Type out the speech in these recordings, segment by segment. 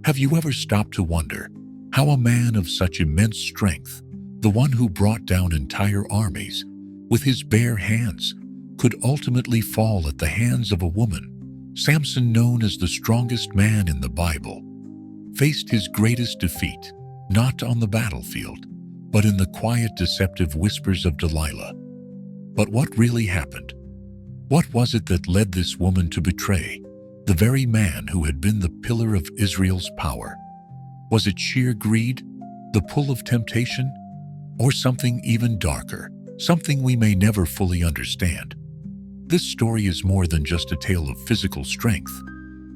Have you ever stopped to wonder how a man of such immense strength, the one who brought down entire armies with his bare hands, could ultimately fall at the hands of a woman? Samson, known as the strongest man in the Bible, faced his greatest defeat not on the battlefield, but in the quiet, deceptive whispers of Delilah. But what really happened? What was it that led this woman to betray the very man who had been the pillar of Israel's power? Was it sheer greed, the pull of temptation, or something even darker, something we may never fully understand? This story is more than just a tale of physical strength.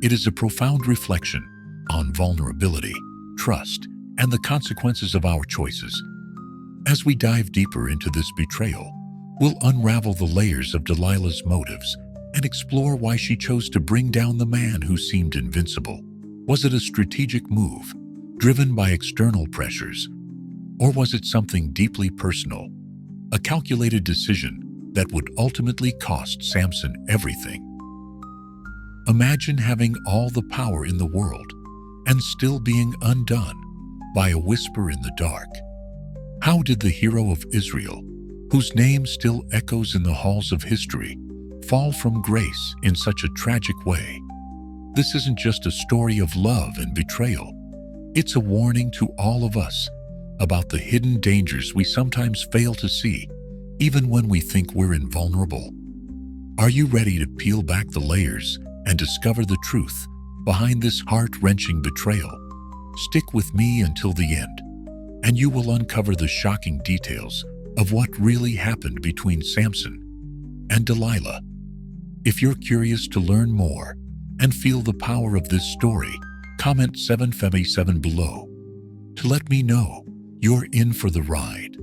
It is a profound reflection on vulnerability, trust, and the consequences of our choices. As we dive deeper into this betrayal, we'll unravel the layers of Delilah's motives and explore why she chose to bring down the man who seemed invincible. Was it a strategic move, driven by external pressures? Or was it something deeply personal, a calculated decision that would ultimately cost Samson everything? Imagine having all the power in the world and still being undone by a whisper in the dark. How did the hero of Israel, whose name still echoes in the halls of history, fall from grace in such a tragic way? This isn't just a story of love and betrayal. It's a warning to all of us about the hidden dangers we sometimes fail to see, even when we think we're invulnerable. Are you ready to peel back the layers and discover the truth behind this heart-wrenching betrayal? Stick with me until the end, and you will uncover the shocking details of what really happened between Samson and Delilah. If you're curious to learn more and feel the power of this story, comment 757 below to let me know you're in for the ride.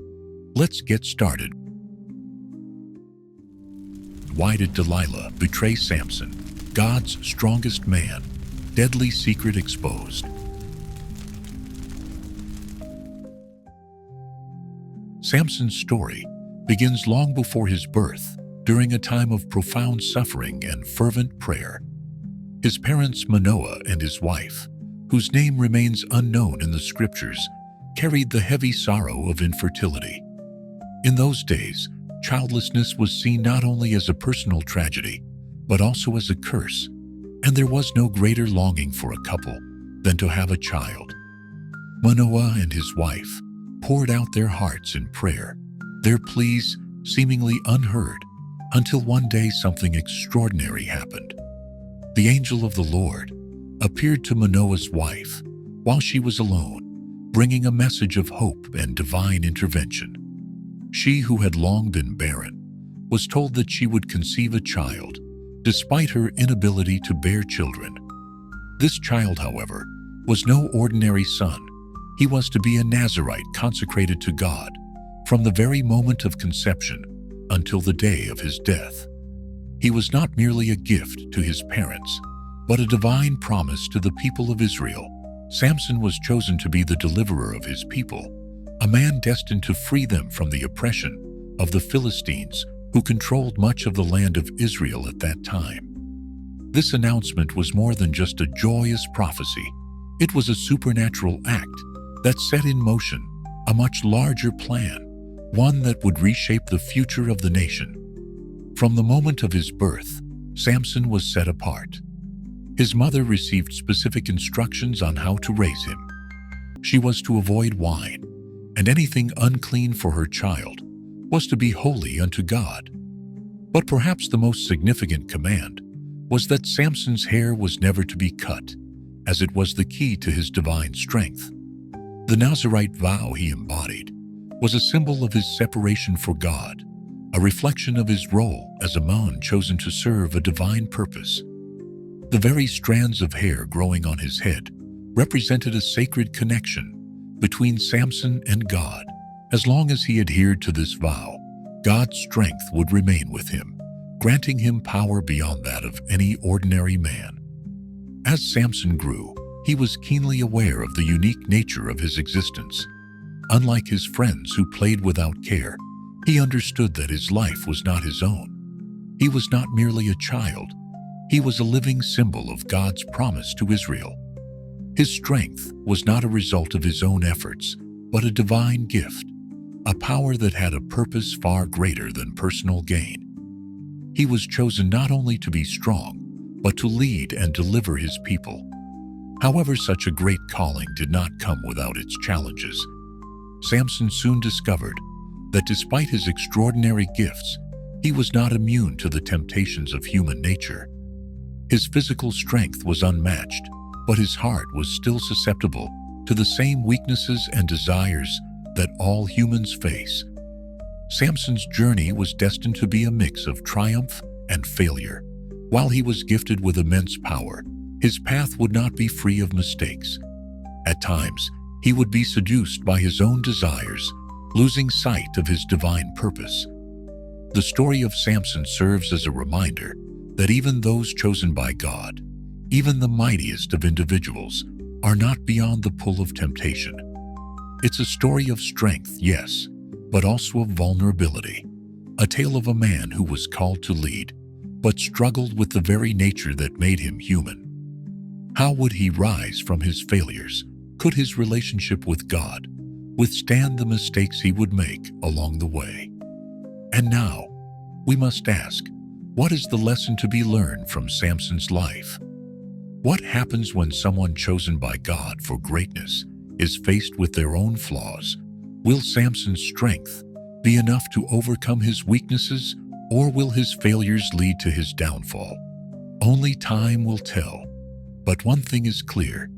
Let's get started. Why did Delilah betray Samson? God's strongest man. Deadly secret exposed. Samson's story begins long before his birth, during a time of profound suffering and fervent prayer. His parents, Manoah and his wife, whose name remains unknown in the scriptures, carried the heavy sorrow of infertility. In those days, childlessness was seen not only as a personal tragedy, but also as a curse, and there was no greater longing for a couple than to have a child. Manoah and his wife poured out their hearts in prayer, their pleas seemingly unheard, until one day something extraordinary happened. The angel of the Lord appeared to Manoah's wife while she was alone, bringing a message of hope and divine intervention. She, who had long been barren, was told that she would conceive a child, despite her inability to bear children. This child, however, was no ordinary son. He was to be a Nazirite consecrated to God from the very moment of conception until the day of his death. He was not merely a gift to his parents, but a divine promise to the people of Israel. Samson was chosen to be the deliverer of his people, a man destined to free them from the oppression of the Philistines, who controlled much of the land of Israel at that time. This announcement was more than just a joyous prophecy. It was a supernatural act that set in motion a much larger plan, one that would reshape the future of the nation. From the moment of his birth, Samson was set apart. His mother received specific instructions on how to raise him. She was to avoid wine, and anything unclean for her child was to be holy unto God. But perhaps the most significant command was that Samson's hair was never to be cut, as it was the key to his divine strength. The Nazirite vow he embodied was a symbol of his separation for God, a reflection of his role as a man chosen to serve a divine purpose. The very strands of hair growing on his head represented a sacred connection between Samson and God. As long as he adhered to this vow, God's strength would remain with him, granting him power beyond that of any ordinary man. As Samson grew, he was keenly aware of the unique nature of his existence. Unlike his friends who played without care, he understood that his life was not his own. He was not merely a child. He was a living symbol of God's promise to Israel. His strength was not a result of his own efforts, but a divine gift, a power that had a purpose far greater than personal gain. He was chosen not only to be strong, but to lead and deliver his people. However, such a great calling did not come without its challenges. Samson soon discovered that despite his extraordinary gifts, he was not immune to the temptations of human nature. His physical strength was unmatched, but his heart was still susceptible to the same weaknesses and desires that all humans face. Samson's journey was destined to be a mix of triumph and failure. While he was gifted with immense power, his path would not be free of mistakes. At times, he would be seduced by his own desires, losing sight of his divine purpose. The story of Samson serves as a reminder that even those chosen by God, even the mightiest of individuals, are not beyond the pull of temptation. It's a story of strength, yes, but also of vulnerability, a tale of a man who was called to lead, but struggled with the very nature that made him human. How would he rise from his failures? Could his relationship with God withstand the mistakes he would make along the way? And now, we must ask, what is the lesson to be learned from Samson's life? What happens when someone chosen by God for greatness is faced with their own flaws? Will Samson's strength be enough to overcome his weaknesses, or will his failures lead to his downfall? Only time will tell. But one thing is clear: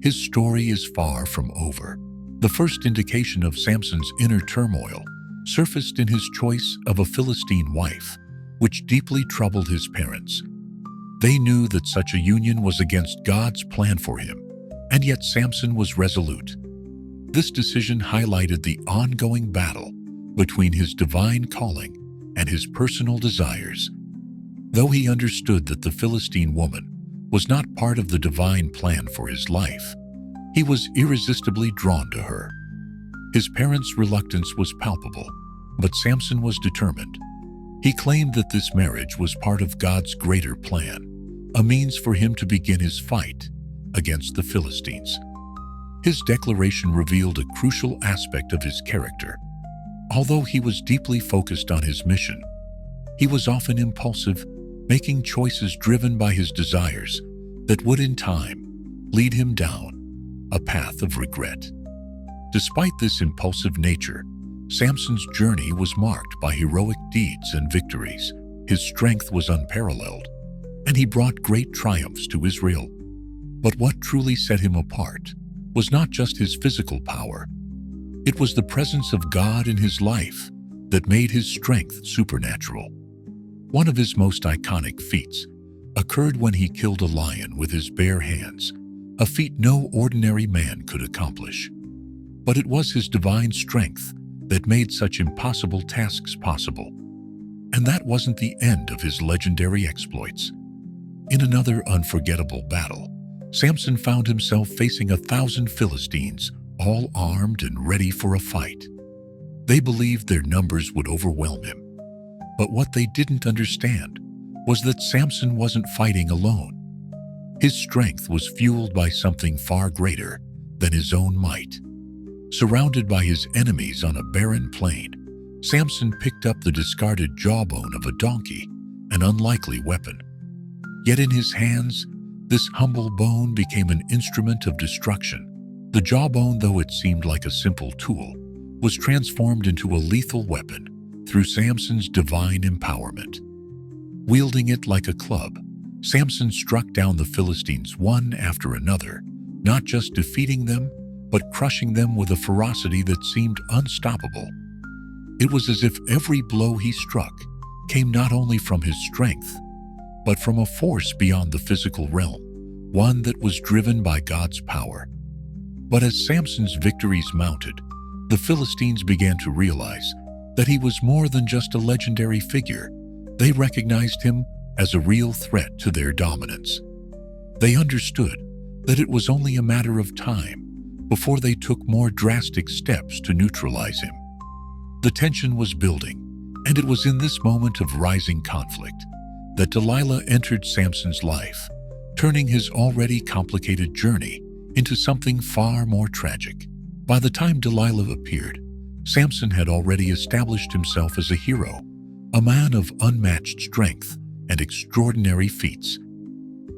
his story is far from over. The first indication of Samson's inner turmoil surfaced in his choice of a Philistine wife, which deeply troubled his parents. They knew that such a union was against God's plan for him, and yet Samson was resolute. This decision highlighted the ongoing battle between his divine calling and his personal desires. Though he understood that the Philistine woman was not part of the divine plan for his life, he was irresistibly drawn to her. His parents' reluctance was palpable, but Samson was determined. He claimed that this marriage was part of God's greater plan, a means for him to begin his fight against the Philistines. His declaration revealed a crucial aspect of his character. Although he was deeply focused on his mission, he was often impulsive, making choices driven by his desires that would in time lead him down a path of regret. Despite this impulsive nature, Samson's journey was marked by heroic deeds and victories. His strength was unparalleled, and he brought great triumphs to Israel. But what truly set him apart was not just his physical power. It was the presence of God in his life that made his strength supernatural. One of his most iconic feats occurred when he killed a lion with his bare hands, a feat no ordinary man could accomplish. But it was his divine strength that made such impossible tasks possible. And that wasn't the end of his legendary exploits. In another unforgettable battle, Samson found himself facing 1,000 Philistines, all armed and ready for a fight. They believed their numbers would overwhelm him. But what they didn't understand was that Samson wasn't fighting alone. His strength was fueled by something far greater than his own might. Surrounded by his enemies on a barren plain, Samson picked up the discarded jawbone of a donkey, an unlikely weapon. Yet in his hands, this humble bone became an instrument of destruction. The jawbone, though it seemed like a simple tool, was transformed into a lethal weapon through Samson's divine empowerment. Wielding it like a club, Samson struck down the Philistines one after another, not just defeating them, but crushing them with a ferocity that seemed unstoppable. It was as if every blow he struck came not only from his strength, but from a force beyond the physical realm, one that was driven by God's power. But as Samson's victories mounted, the Philistines began to realize that he was more than just a legendary figure. They recognized him as a real threat to their dominance. They understood that it was only a matter of time before they took more drastic steps to neutralize him. The tension was building, and it was in this moment of rising conflict that Delilah entered Samson's life, turning his already complicated journey into something far more tragic. By the time Delilah appeared, Samson had already established himself as a hero, a man of unmatched strength and extraordinary feats.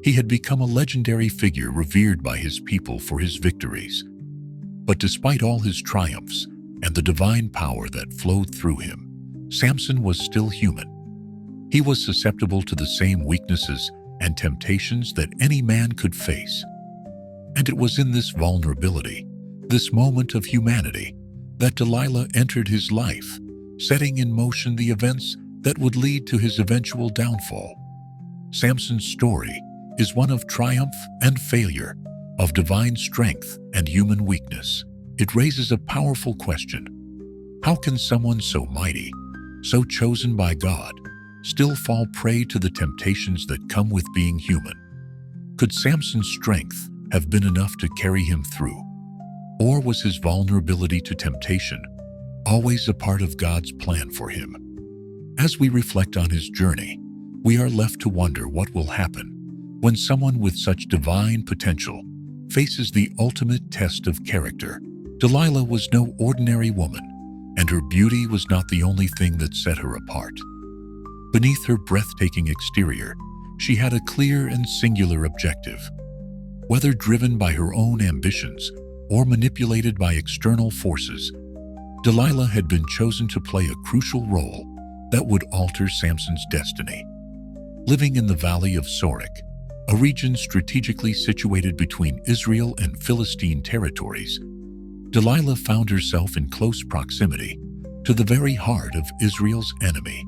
He had become a legendary figure revered by his people for his victories. But despite all his triumphs and the divine power that flowed through him, Samson was still human. He was susceptible to the same weaknesses and temptations that any man could face. And it was in this vulnerability, this moment of humanity, that Delilah entered his life, setting in motion the events that would lead to his eventual downfall. Samson's story is one of triumph and failure, of divine strength and human weakness. It raises a powerful question. How can someone so mighty, so chosen by God, still fall prey to the temptations that come with being human? Could Samson's strength have been enough to carry him through? Or was his vulnerability to temptation always a part of God's plan for him? As we reflect on his journey, we are left to wonder what will happen when someone with such divine potential faces the ultimate test of character. Delilah was no ordinary woman, and her beauty was not the only thing that set her apart. Beneath her breathtaking exterior, she had a clear and singular objective. Whether driven by her own ambitions or manipulated by external forces, Delilah had been chosen to play a crucial role that would alter Samson's destiny. Living in the Valley of Sorek, a region strategically situated between Israel and Philistine territories, Delilah found herself in close proximity to the very heart of Israel's enemy.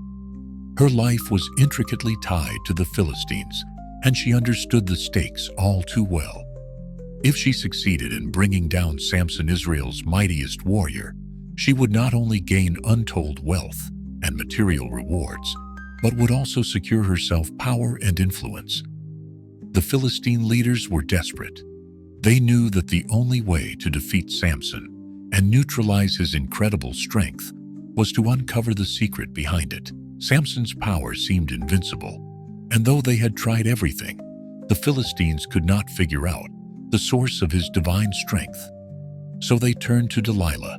Her life was intricately tied to the Philistines, and she understood the stakes all too well. If she succeeded in bringing down Samson, Israel's mightiest warrior, she would not only gain untold wealth and material rewards, but would also secure herself power and influence. The Philistine leaders were desperate. They knew that the only way to defeat Samson and neutralize his incredible strength was to uncover the secret behind it. Samson's power seemed invincible, and though they had tried everything, the Philistines could not figure out the source of his divine strength. So they turned to Delilah.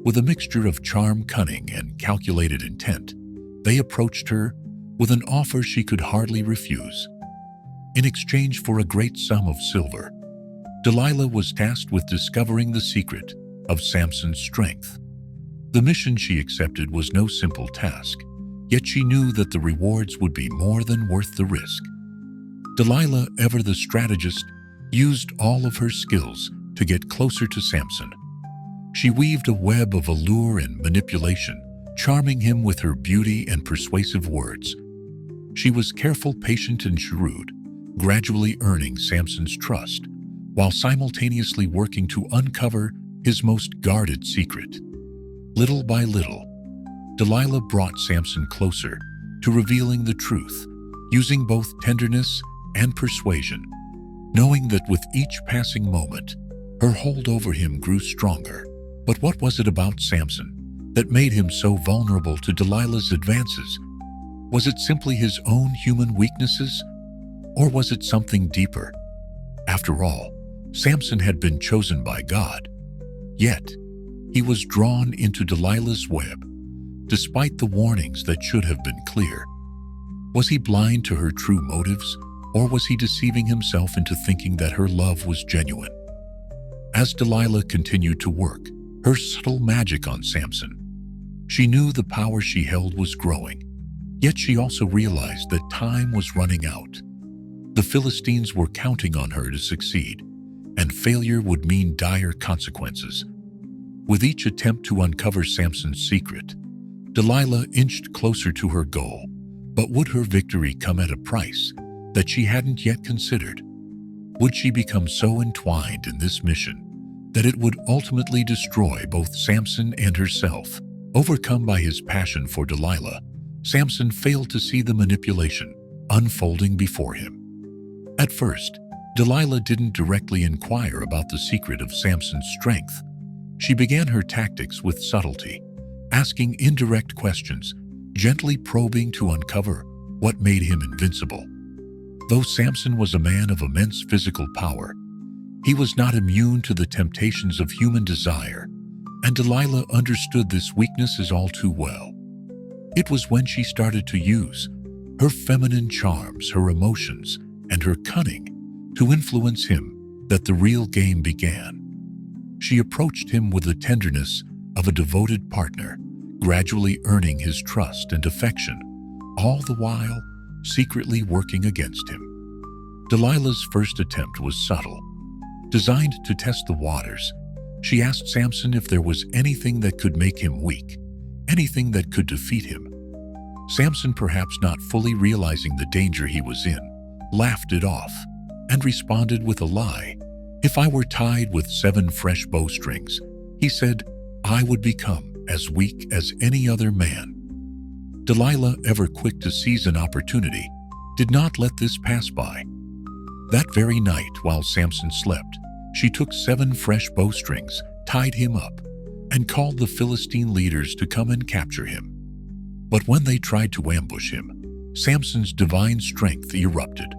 With a mixture of charm, cunning, and calculated intent, they approached her with an offer she could hardly refuse. In exchange for a great sum of silver, Delilah was tasked with discovering the secret of Samson's strength. The mission she accepted was no simple task, yet she knew that the rewards would be more than worth the risk. Delilah, ever the strategist, used all of her skills to get closer to Samson. She weaved a web of allure and manipulation, charming him with her beauty and persuasive words. She was careful, patient, and shrewd, gradually earning Samson's trust, while simultaneously working to uncover his most guarded secret. Little by little, Delilah brought Samson closer to revealing the truth, using both tenderness and persuasion, knowing that with each passing moment, her hold over him grew stronger. But what was it about Samson that made him so vulnerable to Delilah's advances? Was it simply his own human weaknesses? Or was it something deeper? After all, Samson had been chosen by God. Yet, he was drawn into Delilah's web, despite the warnings that should have been clear. Was he blind to her true motives, or was he deceiving himself into thinking that her love was genuine? As Delilah continued to work her subtle magic on Samson, she knew the power she held was growing. Yet she also realized that time was running out. The Philistines were counting on her to succeed, and failure would mean dire consequences. With each attempt to uncover Samson's secret, Delilah inched closer to her goal. But would her victory come at a price that she hadn't yet considered? Would she become so entwined in this mission that it would ultimately destroy both Samson and herself? Overcome by his passion for Delilah, Samson failed to see the manipulation unfolding before him. At first, Delilah didn't directly inquire about the secret of Samson's strength. She began her tactics with subtlety, asking indirect questions, gently probing to uncover what made him invincible. Though Samson was a man of immense physical power, He was not immune to the temptations of human desire, and Delilah understood this weakness all too well. It was when she started to use her feminine charms, her emotions, and her cunning to influence him that the real game began. She approached him with the tenderness of a devoted partner, gradually earning his trust and affection, all the while secretly working against him. Delilah's first attempt was subtle. Designed to test the waters, she asked Samson if there was anything that could make him weak, anything that could defeat him. Samson, perhaps not fully realizing the danger he was in, laughed it off and responded with a lie. "If I were tied with 7 fresh bowstrings," he said, "I would become as weak as any other man." Delilah, ever quick to seize an opportunity, did not let this pass by. That very night, while Samson slept, she took 7 fresh bowstrings, tied him up, and called the Philistine leaders to come and capture him. But when they tried to ambush him, Samson's divine strength erupted,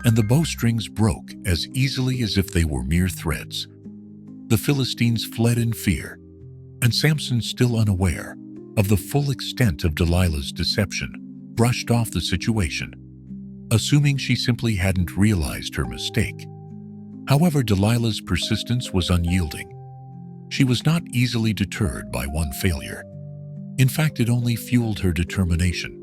and the bowstrings broke as easily as if they were mere threads. The Philistines fled in fear, and Samson, still unaware of the full extent of Delilah's deception, brushed off the situation, assuming she simply hadn't realized her mistake. However, Delilah's persistence was unyielding. She was not easily deterred by one failure. In fact, it only fueled her determination.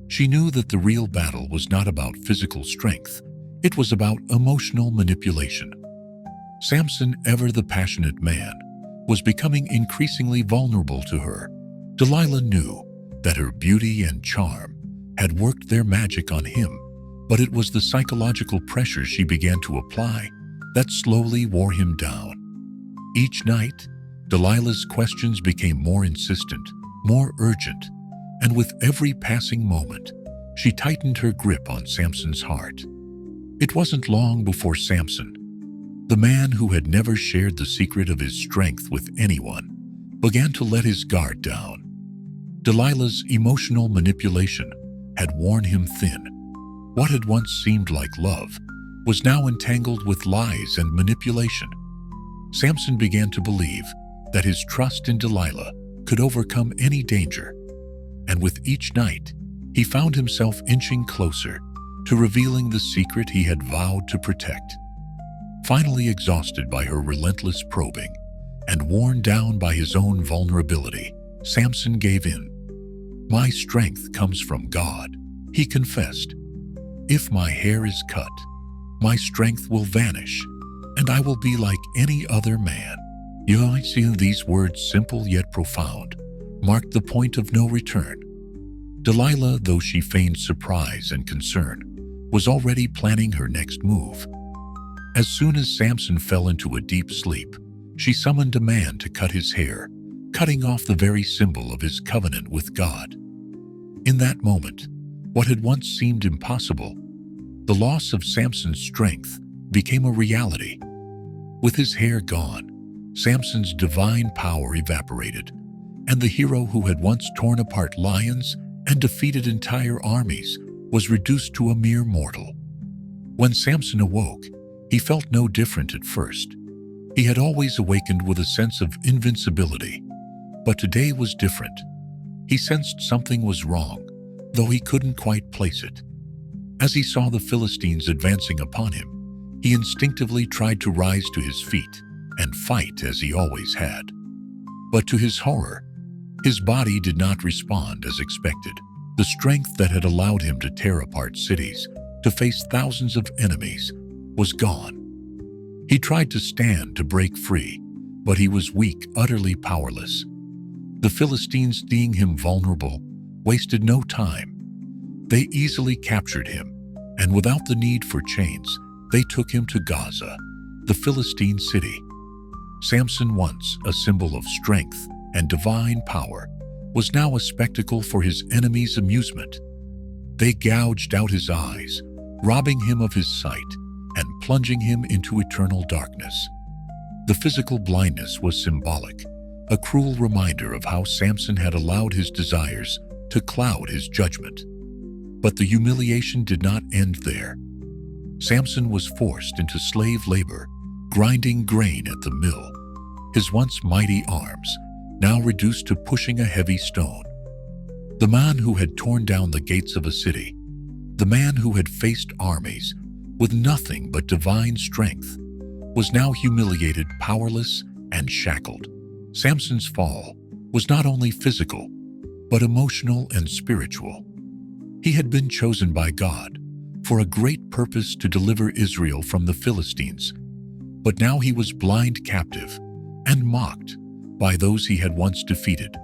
She knew that the real battle was not about physical strength. It was about emotional manipulation. Samson, ever the passionate man, was becoming increasingly vulnerable to her. Delilah knew that her beauty and charm had worked their magic on him, but it was the psychological pressure she began to apply that slowly wore him down. Each night, Delilah's questions became more insistent, more urgent, and with every passing moment, she tightened her grip on Samson's heart. It wasn't long before Samson, the man who had never shared the secret of his strength with anyone, began to let his guard down. Delilah's emotional manipulation had worn him thin. What had once seemed like love was now entangled with lies and manipulation. Samson began to believe that his trust in Delilah could overcome any danger, and with each night, he found himself inching closer to revealing the secret he had vowed to protect. Finally, exhausted by her relentless probing and worn down by his own vulnerability, Samson gave in. "My strength comes from God," he confessed. "If my hair is cut, my strength will vanish, and I will be like any other man." You see, these words, simple yet profound, marked the point of no return. Delilah, though she feigned surprise and concern, was already planning her next move. As soon as Samson fell into a deep sleep, she summoned a man to cut his hair, cutting off the very symbol of his covenant with God. In that moment, what had once seemed impossible, the loss of Samson's strength, became a reality. With his hair gone, Samson's divine power evaporated, and the hero who had once torn apart lions and defeated entire armies was reduced to a mere mortal. When Samson awoke, he felt no different at first. He had always awakened with a sense of invincibility, but today was different. He sensed something was wrong, though he couldn't quite place it. As he saw the Philistines advancing upon him, he instinctively tried to rise to his feet and fight as he always had. But to his horror, his body did not respond as expected. The strength that had allowed him to tear apart cities, to face thousands of enemies, was gone. He tried to stand to break free, but he was weak, utterly powerless. The Philistines, seeing him vulnerable, wasted no time. They easily captured him, and without the need for chains, they took him to Gaza, the Philistine city. Samson, once a symbol of strength and divine power, was now a spectacle for his enemies' amusement. They gouged out his eyes, robbing him of his sight and plunging him into eternal darkness. The physical blindness was symbolic, a cruel reminder of how Samson had allowed his desires to cloud his judgment. But the humiliation did not end there. Samson was forced into slave labor, grinding grain at the mill, his once mighty arms now reduced to pushing a heavy stone. The man who had torn down the gates of a city, the man who had faced armies with nothing but divine strength, was now humiliated, powerless, and shackled. Samson's fall was not only physical, but emotional and spiritual. He had been chosen by God for a great purpose to deliver Israel from the Philistines, but now he was blind captive and mocked by those he had once defeated.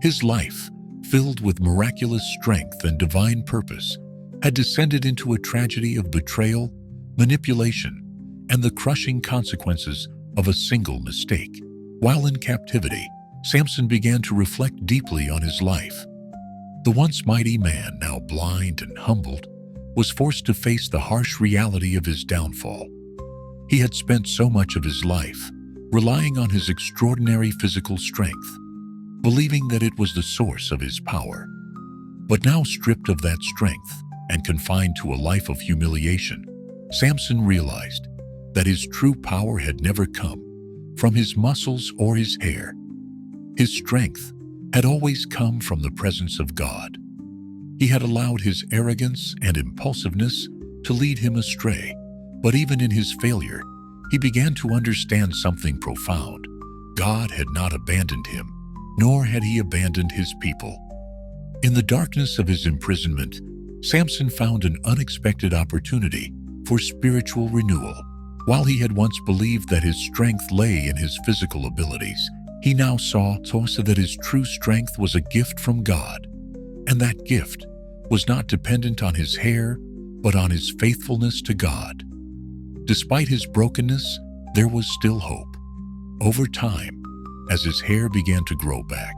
His life, filled with miraculous strength and divine purpose, had descended into a tragedy of betrayal, manipulation, and the crushing consequences of a single mistake. While in captivity, Samson began to reflect deeply on his life. The once mighty man, now blind and humbled, was forced to face the harsh reality of his downfall. He had spent so much of his life relying on his extraordinary physical strength, believing that it was the source of his power. But now, stripped of that strength and confined to a life of humiliation, Samson realized that his true power had never come from his muscles or his hair. His strength had always come from the presence of God. He had allowed his arrogance and impulsiveness to lead him astray, but even in his failure, he began to understand something profound. God had not abandoned him, nor had he abandoned his people. In the darkness of his imprisonment, Samson found an unexpected opportunity for spiritual renewal. While he had once believed that his strength lay in his physical abilities, he now saw also that his true strength was a gift from God, and that gift was not dependent on his hair, but on his faithfulness to God. Despite his brokenness, there was still hope. Over time, as his hair began to grow back,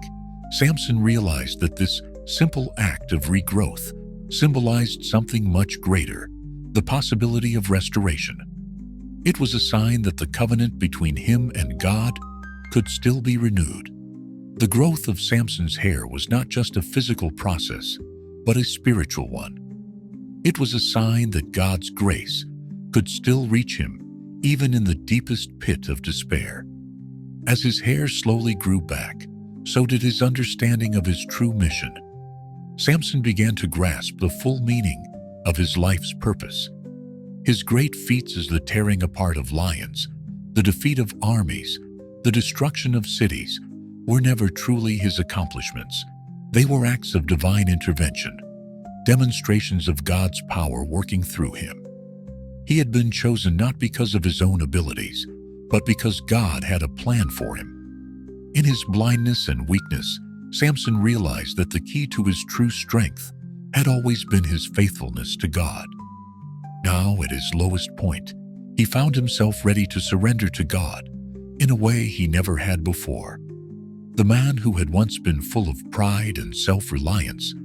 Samson realized that this simple act of regrowth symbolized something much greater, the possibility of restoration. It was a sign that the covenant between him and God could still be renewed. The growth of Samson's hair was not just a physical process, but a spiritual one. It was a sign that God's grace could still reach him, even in the deepest pit of despair. As his hair slowly grew back, so did his understanding of his true mission. Samson began to grasp the full meaning of his life's purpose. His great feats as the tearing apart of lions, the defeat of armies, the destruction of cities, were never truly his accomplishments. They were acts of divine intervention, demonstrations of God's power working through him. He had been chosen not because of his own abilities, but because God had a plan for him. In his blindness and weakness, Samson realized that the key to his true strength had always been his faithfulness to God. Now, at his lowest point, he found himself ready to surrender to God in a way he never had before. The man who had once been full of pride and self-reliance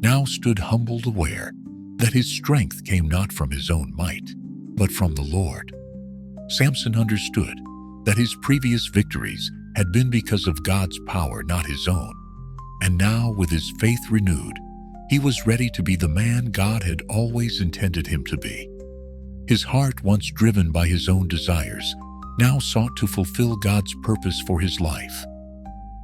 now stood humbled, aware that his strength came not from his own might, but from the Lord. Samson understood that his previous victories had been because of God's power, not his own. And now, with his faith renewed, he was ready to be the man God had always intended him to be. His heart, once driven by his own desires, now sought to fulfill God's purpose for his life.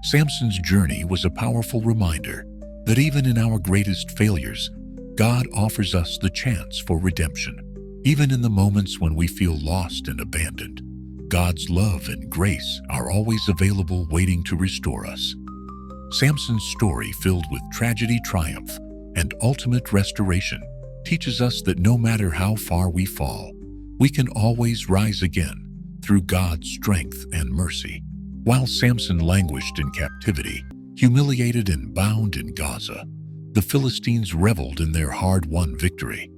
Samson's journey was a powerful reminder that even in our greatest failures, God offers us the chance for redemption. Even in the moments when we feel lost and abandoned, God's love and grace are always available, waiting to restore us. Samson's story, filled with tragedy, triumph, and ultimate restoration, teaches us that no matter how far we fall, we can always rise again through God's strength and mercy. While Samson languished in captivity, humiliated and bound in Gaza, the Philistines reveled in their hard-won victory.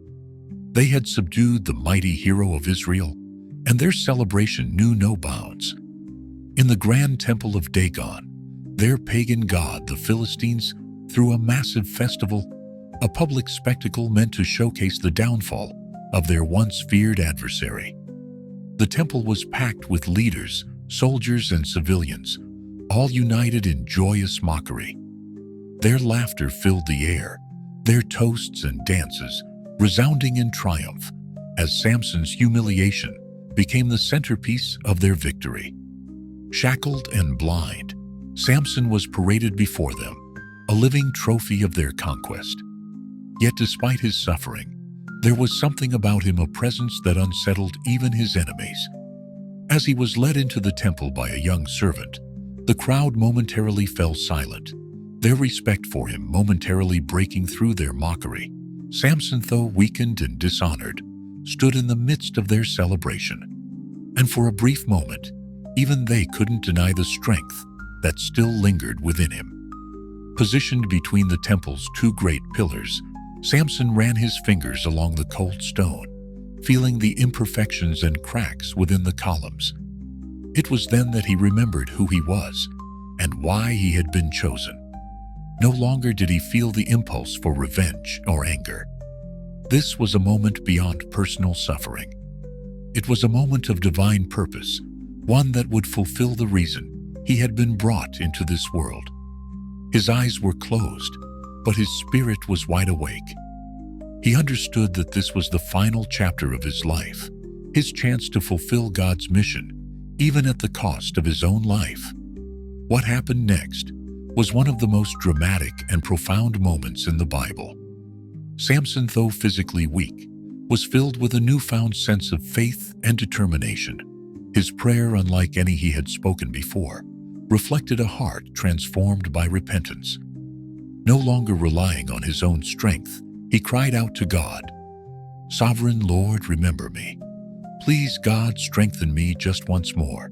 They had subdued the mighty hero of Israel, and their celebration knew no bounds. In the grand temple of Dagon, their pagan god, the Philistines threw a massive festival, a public spectacle meant to showcase the downfall of their once feared adversary. The temple was packed with leaders, soldiers, and civilians, all united in joyous mockery. Their laughter filled the air, their toasts and dances resounding in triumph, as Samson's humiliation became the centerpiece of their victory. Shackled and blind, Samson was paraded before them, a living trophy of their conquest. Yet despite his suffering, there was something about him, a presence that unsettled even his enemies. As he was led into the temple by a young servant, the crowd momentarily fell silent, their respect for him momentarily breaking through their mockery. Samson, though weakened and dishonored, stood in the midst of their celebration. And for a brief moment, even they couldn't deny the strength that still lingered within him. Positioned between the temple's two great pillars, Samson ran his fingers along the cold stone, feeling the imperfections and cracks within the columns. It was then that he remembered who he was and why he had been chosen. No longer did he feel the impulse for revenge or anger. This was a moment beyond personal suffering. It was a moment of divine purpose, one that would fulfill the reason he had been brought into this world. His eyes were closed, but his spirit was wide awake. He understood that this was the final chapter of his life, his chance to fulfill God's mission, even at the cost of his own life. What happened next was one of the most dramatic and profound moments in the Bible. Samson, though physically weak, was filled with a newfound sense of faith and determination. His prayer, unlike any he had spoken before, reflected a heart transformed by repentance. No longer relying on his own strength, he cried out to God, "Sovereign Lord, remember me. Please, God, strengthen me just once more."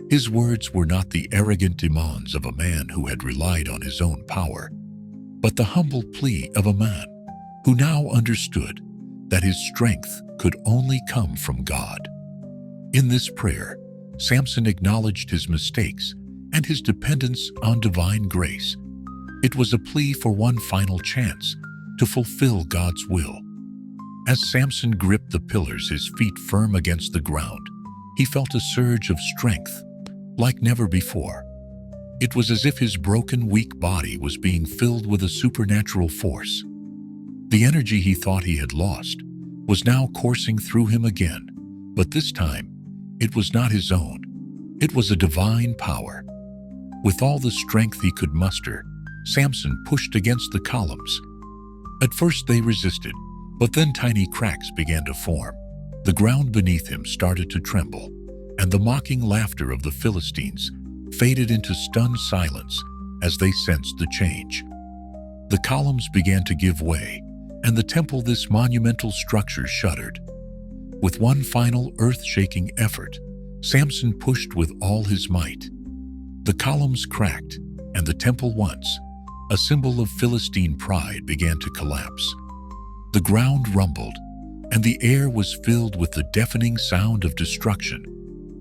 His words were not the arrogant demands of a man who had relied on his own power, but the humble plea of a man who now understood that his strength could only come from God. In this prayer, Samson acknowledged his mistakes and his dependence on divine grace. It was a plea for one final chance to fulfill God's will. As Samson gripped the pillars, his feet firm against the ground, he felt a surge of strength like never before. It was as if his broken, weak body was being filled with a supernatural force. The energy he thought he had lost was now coursing through him again, but this time it was not his own. It was a divine power. With all the strength he could muster, Samson pushed against the columns. At first they resisted, but then tiny cracks began to form. The ground beneath him started to tremble, and the mocking laughter of the Philistines faded into stunned silence as they sensed the change. The columns began to give way, and the temple, this monumental structure, shuddered. With one final earth-shaking effort, Samson pushed with all his might. The columns cracked, and the temple, once a symbol of Philistine pride, began to collapse. The ground rumbled, and the air was filled with the deafening sound of destruction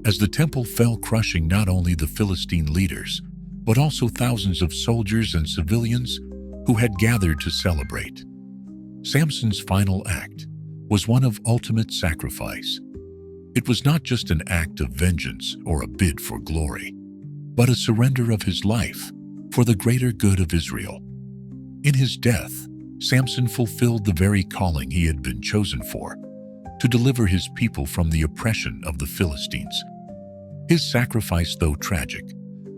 as the temple fell, crushing not only the Philistine leaders, but also thousands of soldiers and civilians who had gathered to celebrate. Samson's final act was one of ultimate sacrifice. It was not just an act of vengeance or a bid for glory, but a surrender of his life for the greater good of Israel. In his death, Samson fulfilled the very calling he had been chosen for, to deliver his people from the oppression of the Philistines. His sacrifice, though tragic,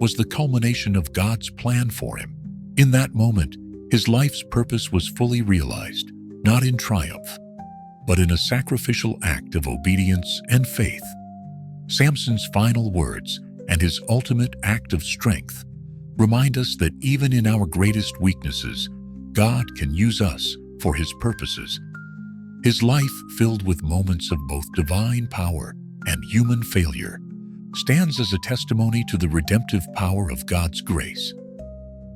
was the culmination of God's plan for him. In that moment, his life's purpose was fully realized, not in triumph, but in a sacrificial act of obedience and faith. Samson's final words and his ultimate act of strength remind us that even in our greatest weaknesses, God can use us for His purposes. His life, filled with moments of both divine power and human failure, stands as a testimony to the redemptive power of God's grace.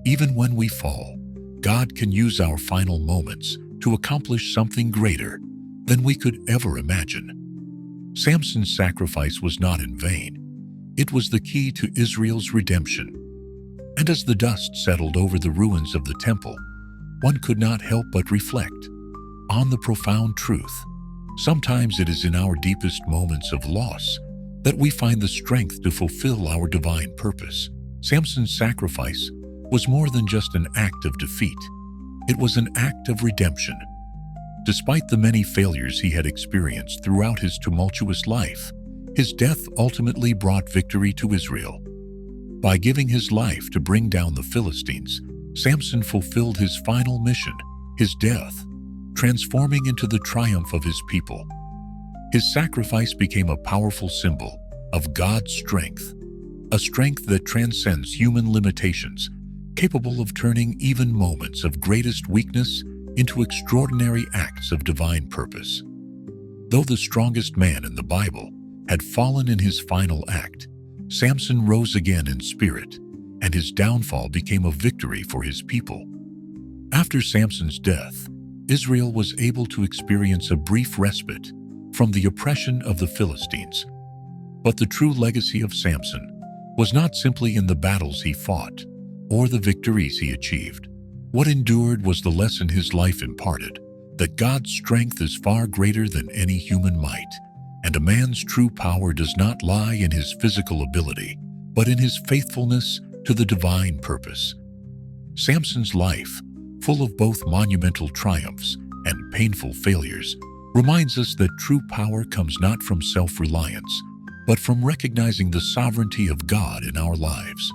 Even when we fall, God can use our final moments to accomplish something greater than we could ever imagine. Samson's sacrifice was not in vain. It was the key to Israel's redemption. And as the dust settled over the ruins of the temple, one could not help but reflect on the profound truth. Sometimes it is in our deepest moments of loss that we find the strength to fulfill our divine purpose. Samson's sacrifice was more than just an act of defeat. It was an act of redemption. Despite the many failures he had experienced throughout his tumultuous life, His death ultimately brought victory to Israel. By giving his life to bring down the Philistines, Samson fulfilled his final mission, his death, transforming into the triumph of his people. His sacrifice became a powerful symbol of God's strength, a strength that transcends human limitations, capable of turning even moments of greatest weakness into extraordinary acts of divine purpose. Though the strongest man in the Bible had fallen in his final act, Samson rose again in spirit, and his downfall became a victory for his people. After Samson's death, Israel was able to experience a brief respite from the oppression of the Philistines. But the true legacy of Samson was not simply in the battles he fought or the victories he achieved. What endured was the lesson his life imparted, that God's strength is far greater than any human might, and a man's true power does not lie in his physical ability, but in his faithfulness to the divine purpose. Samson's life, full of both monumental triumphs and painful failures, reminds us that true power comes not from self-reliance, but from recognizing the sovereignty of God in our lives.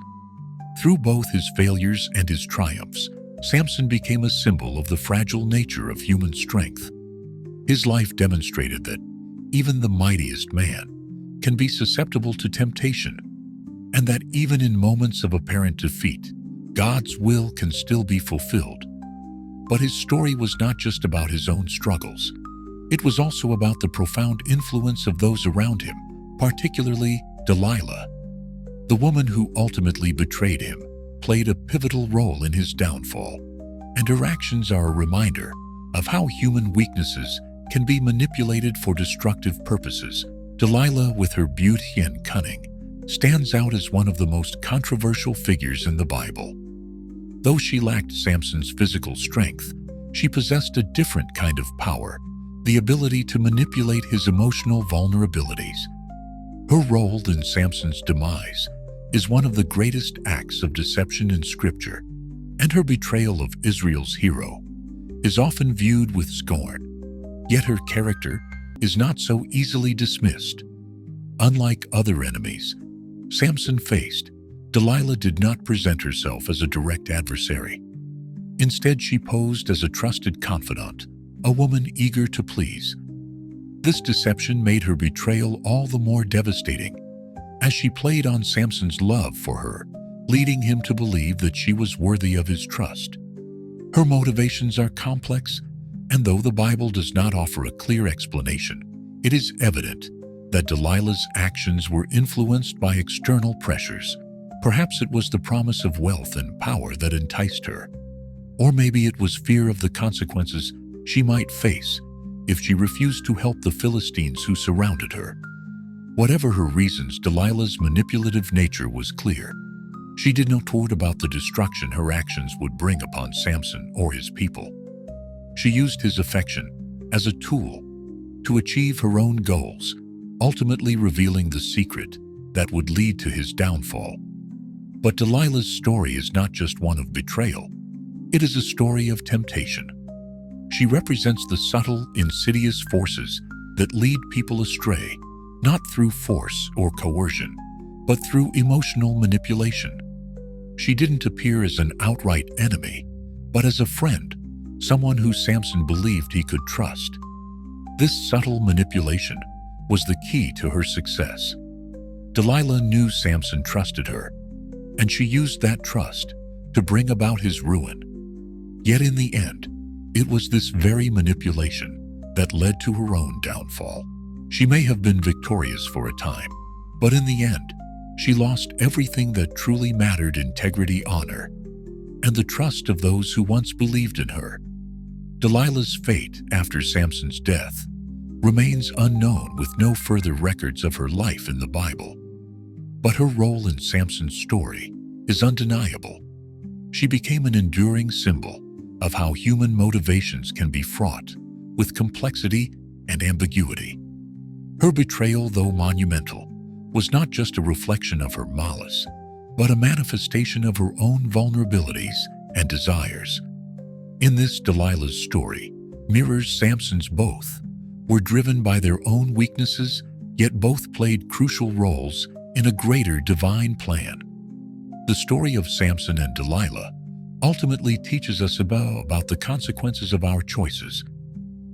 Through both his failures and his triumphs, Samson became a symbol of the fragile nature of human strength. His life demonstrated that even the mightiest man can be susceptible to temptation, and that even in moments of apparent defeat, God's will can still be fulfilled. But his story was not just about his own struggles. It was also about the profound influence of those around him, particularly Delilah. The woman who ultimately betrayed him played a pivotal role in his downfall, and her actions are a reminder of how human weaknesses can be manipulated for destructive purposes. Delilah, with her beauty and cunning, stands out as one of the most controversial figures in the Bible. Though she lacked Samson's physical strength, she possessed a different kind of power, the ability to manipulate his emotional vulnerabilities. Her role in Samson's demise is one of the greatest acts of deception in Scripture, and her betrayal of Israel's hero is often viewed with scorn. Yet her character is not so easily dismissed. Unlike other enemies Samson faced, Delilah did not present herself as a direct adversary. Instead, she posed as a trusted confidant, a woman eager to please. This deception made her betrayal all the more devastating, as she played on Samson's love for her, leading him to believe that she was worthy of his trust. Her motivations are complex, and though the Bible does not offer a clear explanation, it is evident that Delilah's actions were influenced by external pressures. Perhaps it was the promise of wealth and power that enticed her, or maybe it was fear of the consequences she might face if she refused to help the Philistines who surrounded her. Whatever her reasons, Delilah's manipulative nature was clear. She did not care about the destruction her actions would bring upon Samson or his people. She used his affection as a tool to achieve her own goals, ultimately revealing the secret that would lead to his downfall. But Delilah's story is not just one of betrayal. It is a story of temptation. She represents the subtle, insidious forces that lead people astray, not through force or coercion, but through emotional manipulation. She didn't appear as an outright enemy, but as a friend, someone who Samson believed he could trust. This subtle manipulation was the key to her success. Delilah knew Samson trusted her, and she used that trust to bring about his ruin. Yet in the end, it was this very manipulation that led to her own downfall. She may have been victorious for a time, but in the end, she lost everything that truly mattered: integrity, honor, and the trust of those who once believed in her. Delilah's fate after Samson's death remains unknown, with no further records of her life in the Bible. But her role in Samson's story is undeniable. She became an enduring symbol of how human motivations can be fraught with complexity and ambiguity. Her betrayal, though monumental, was not just a reflection of her malice, but a manifestation of her own vulnerabilities and desires. In this, Delilah's story mirrors Samson's. Both were driven by their own weaknesses yet both played crucial roles in a greater divine plan. The story of Samson and Delilah ultimately teaches us about the consequences of our choices.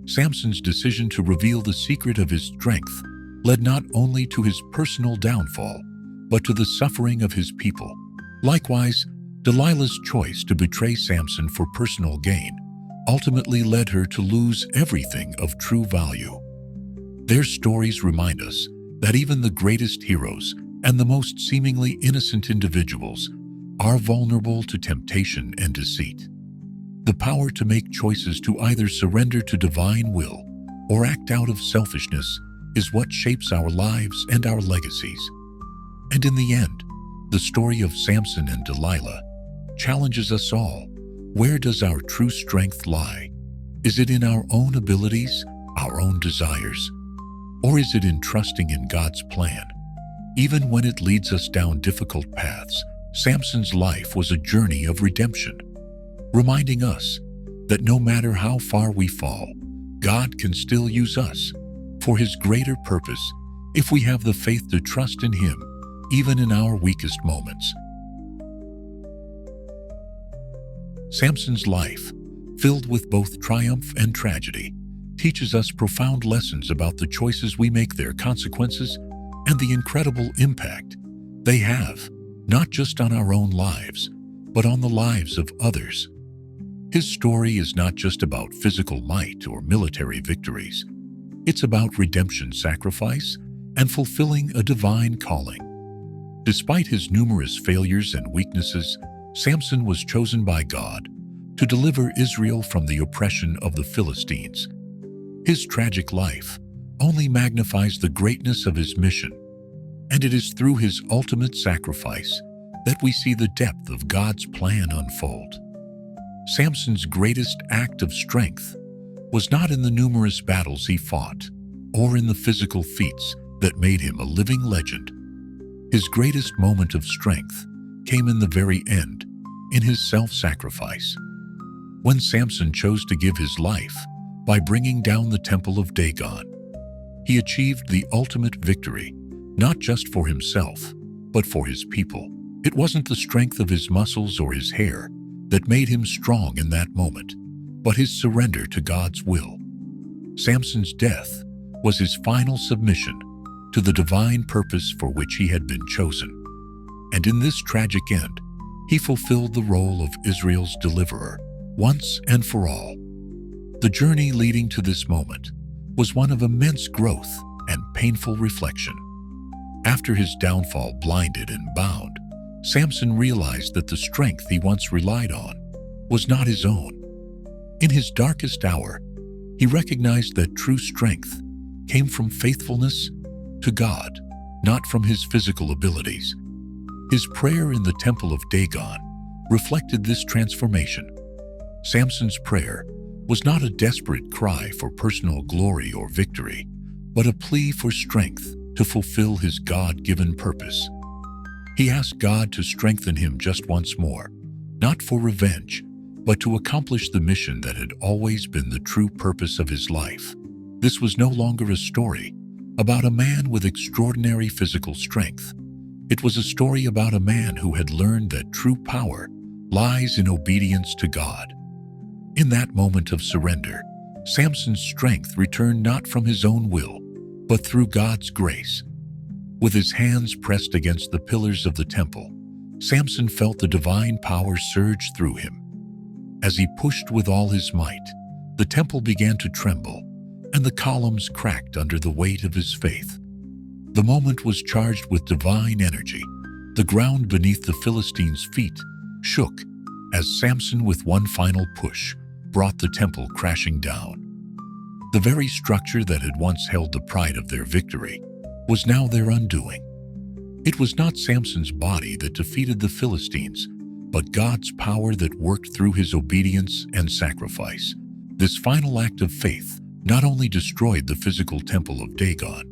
Samson's decision to reveal the secret of his strength led not only to his personal downfall, but to the suffering of his people. Likewise, Delilah's choice to betray Samson for personal gain ultimately led her to lose everything of true value. Their stories remind us that even the greatest heroes and the most seemingly innocent individuals are vulnerable to temptation and deceit. The power to make choices to either surrender to divine will or act out of selfishness is what shapes our lives and our legacies. And in the end, the story of Samson and Delilah challenges us all. Where does our true strength lie? Is it in our own abilities, our own desires, or is it in trusting in God's plan? Even when it leads us down difficult paths, Samson's life was a journey of redemption, reminding us that no matter how far we fall, God can still use us for His greater purpose if we have the faith to trust in Him, even in our weakest moments. Samson's life, filled with both triumph and tragedy, teaches us profound lessons about the choices we make, their consequences, and the incredible impact they have, not just on our own lives, but on the lives of others. His story is not just about physical might or military victories. It's about redemption, sacrifice, and fulfilling a divine calling. Despite his numerous failures and weaknesses, Samson was chosen by God to deliver Israel from the oppression of the Philistines. His tragic life only magnifies the greatness of his mission, and it is through his ultimate sacrifice that we see the depth of God's plan unfold. Samson's greatest act of strength was not in the numerous battles he fought or in the physical feats that made him a living legend. His greatest moment of strength came in the very end, in his self-sacrifice. When Samson chose to give his life by bringing down the temple of Dagon, he achieved the ultimate victory, not just for himself, but for his people. It wasn't the strength of his muscles or his hair that made him strong in that moment, but his surrender to God's will. Samson's death was his final submission to the divine purpose for which he had been chosen. And in this tragic end, he fulfilled the role of Israel's deliverer, once and for all. The journey leading to this moment was one of immense growth and painful reflection. After his downfall, blinded and bound, Samson realized that the strength he once relied on was not his own. In his darkest hour, he recognized that true strength came from faithfulness to God, not from his physical abilities. His prayer in the temple of Dagon reflected this transformation. Samson's prayer was not a desperate cry for personal glory or victory, but a plea for strength to fulfill his God-given purpose. He asked God to strengthen him just once more, not for revenge, but to accomplish the mission that had always been the true purpose of his life. This was no longer a story about a man with extraordinary physical strength. It was a story about a man who had learned that true power lies in obedience to God. In that moment of surrender, Samson's strength returned not from his own will, but through God's grace. With his hands pressed against the pillars of the temple, Samson felt the divine power surge through him. As he pushed with all his might, the temple began to tremble, and the columns cracked under the weight of his faith. The moment was charged with divine energy. The ground beneath the Philistines' feet shook as Samson, with one final push, brought the temple crashing down. The very structure that had once held the pride of their victory was now their undoing. It was not Samson's body that defeated the Philistines, but God's power that worked through his obedience and sacrifice. This final act of faith not only destroyed the physical temple of Dagon,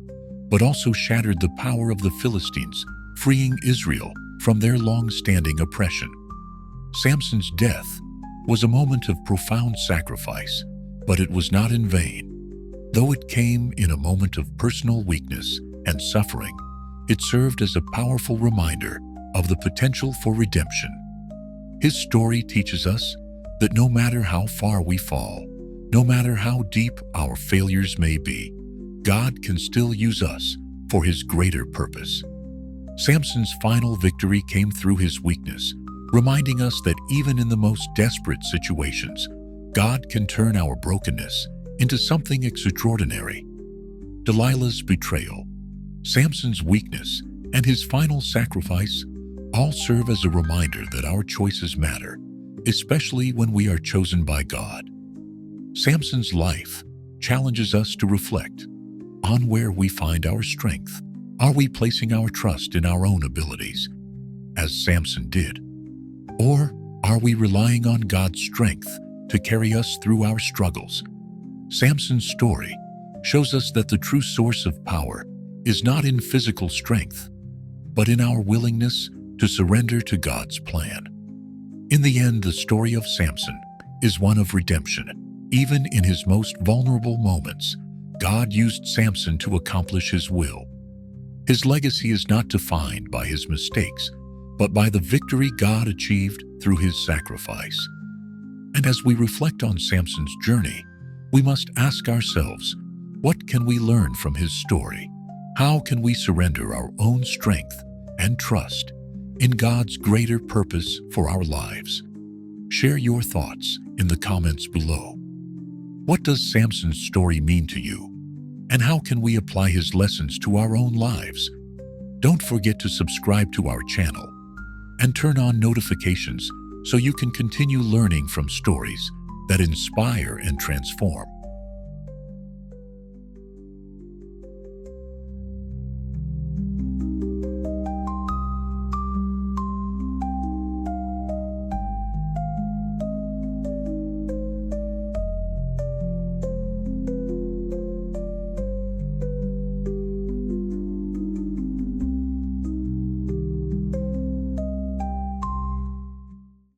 but also shattered the power of the Philistines, freeing Israel from their long-standing oppression. Samson's death was a moment of profound sacrifice, but it was not in vain. Though it came in a moment of personal weakness and suffering, it served as a powerful reminder of the potential for redemption. His story teaches us that no matter how far we fall, no matter how deep our failures may be, God can still use us for His greater purpose. Samson's final victory came through his weakness, reminding us that even in the most desperate situations, God can turn our brokenness into something extraordinary. Delilah's betrayal, Samson's weakness, and his final sacrifice all serve as a reminder that our choices matter, especially when we are chosen by God. Samson's life challenges us to reflect on where we find our strength. Are we placing our trust in our own abilities, as Samson did? Or are we relying on God's strength to carry us through our struggles? Samson's story shows us that the true source of power is not in physical strength, but in our willingness to surrender to God's plan. In the end, the story of Samson is one of redemption. Even in his most vulnerable moments, God used Samson to accomplish His will. His legacy is not defined by his mistakes, but by the victory God achieved through his sacrifice. And as we reflect on Samson's journey, we must ask ourselves, what can we learn from his story? How can we surrender our own strength and trust in God's greater purpose for our lives? Share your thoughts in the comments below. What does Samson's story mean to you? And how can we apply his lessons to our own lives? Don't forget to subscribe to our channel and turn on notifications so you can continue learning from stories that inspire and transform.